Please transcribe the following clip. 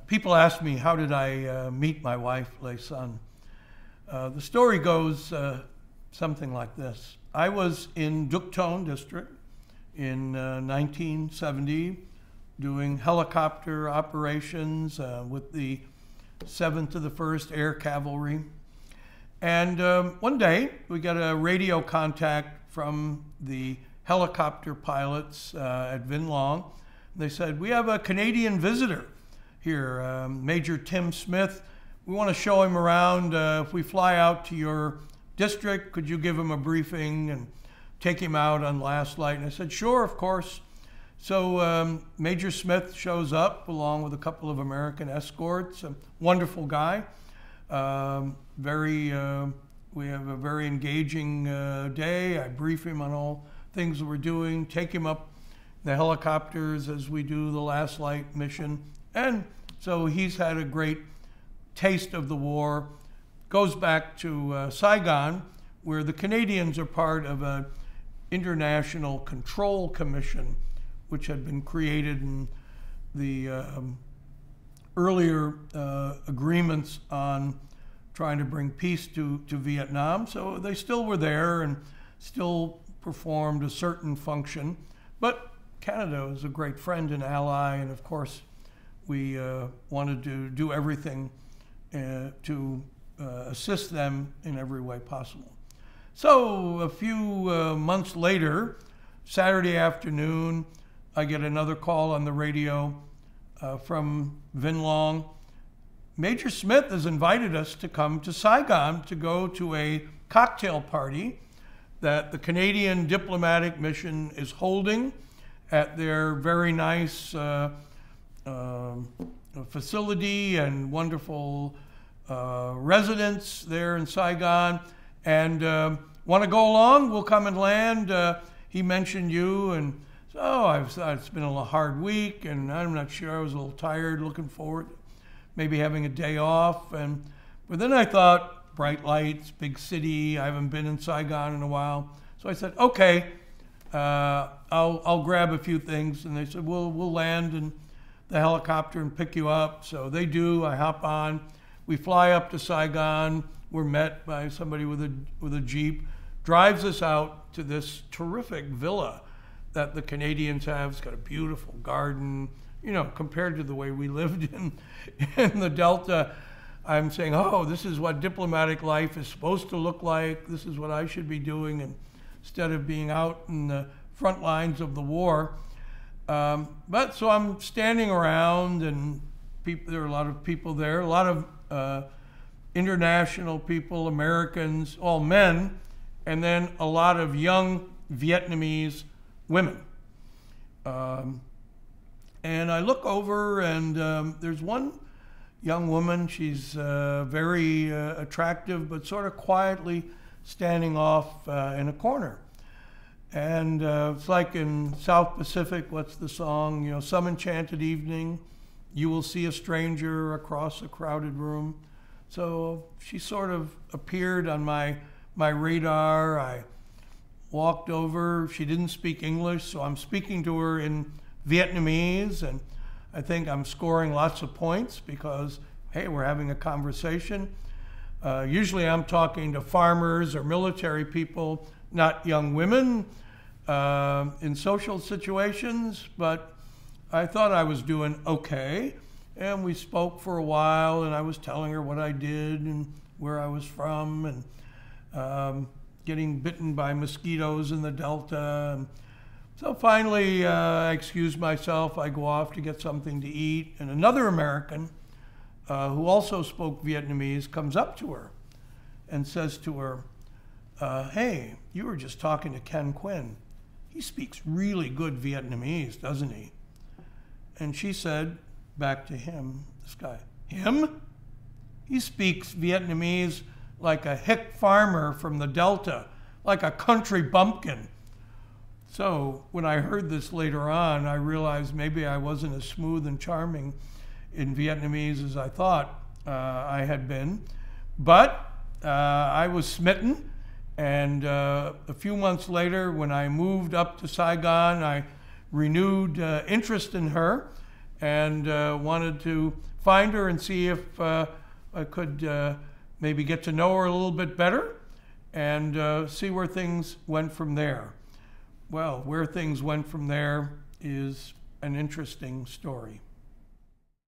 people ask me, how did I meet my wife, Lei Sun? The story goes something like this. I was in Duc Ton district in 1970 doing helicopter operations with the 7th to the 1st Air Cavalry. And one day we got a radio contact from the helicopter pilots at Vinh Long. They said, we have a Canadian visitor here, Major Tim Smith. We want to show him around. If we fly out to your district, could you give him a briefing and take him out on last light? And I said, sure, of course. So Major Smith shows up along with a couple of American escorts, a wonderful guy. We have a very engaging day. I brief him on all things we're doing, take him up the helicopters as we do the last light mission. And so he's had a great taste of the war, goes back to Saigon, where the Canadians are part of an international control commission, which had been created in the earlier agreements on trying to bring peace to Vietnam. So they still were there and still performed a certain function. But Canada was a great friend and ally, and of course we wanted to do everything to assist them in every way possible. So a few months later, Saturday afternoon, I get another call on the radio from Vinh Long. Major Smith has invited us to come to Saigon to go to a cocktail party that the Canadian diplomatic mission is holding at their very nice facility and wonderful residence there in Saigon. And want to go along? We'll come and land. He mentioned you, and so it's been a hard week, and I'm not sure. I was a little tired, looking forward to maybe having a day off. But then I thought, bright lights, big city. I haven't been in Saigon in a while. So I said, okay, I'll grab a few things. And they said, we'll land in the helicopter and pick you up. So they do. I hop on. We fly up to Saigon. We're met by somebody with a Jeep, drives us out to this terrific villa that the Canadians have. It's got a beautiful garden, you know, compared to the way we lived in the Delta. I'm saying, oh, this is what diplomatic life is supposed to look like. This is what I should be doing, and instead of being out in the front lines of the war. But so I'm standing around, and there are a lot of people there, a lot of international people, Americans, all men, and then a lot of young Vietnamese women. And I look over, and there's one young woman. She's very attractive, but sort of quietly standing off in a corner. And it's like in South Pacific, what's the song? You know, some enchanted evening, you will see a stranger across a crowded room. So she sort of appeared on my radar. I walked over. She didn't speak English, so I'm speaking to her in Vietnamese, and I think I'm scoring lots of points because, hey, we're having a conversation. Usually I'm talking to farmers or military people, not young women in social situations, but I thought I was doing okay. And we spoke for a while, and I was telling her what I did and where I was from, and getting bitten by mosquitoes in the Delta. And so finally, I excused myself. I go off to get something to eat, and another American who also spoke Vietnamese comes up to her and says to her, hey, you were just talking to Ken Quinn. He speaks really good Vietnamese, doesn't he? And she said back to him, this guy, him? He speaks Vietnamese like a hick farmer from the Delta, like a country bumpkin. So when I heard this later on, I realized maybe I wasn't as smooth and charming in Vietnamese as I thought I had been. But I was smitten, and a few months later, when I moved up to Saigon, I renewed interest in her, and wanted to find her and see if I could maybe get to know her a little bit better and see where things went from there. Well, where things went from there is an interesting story.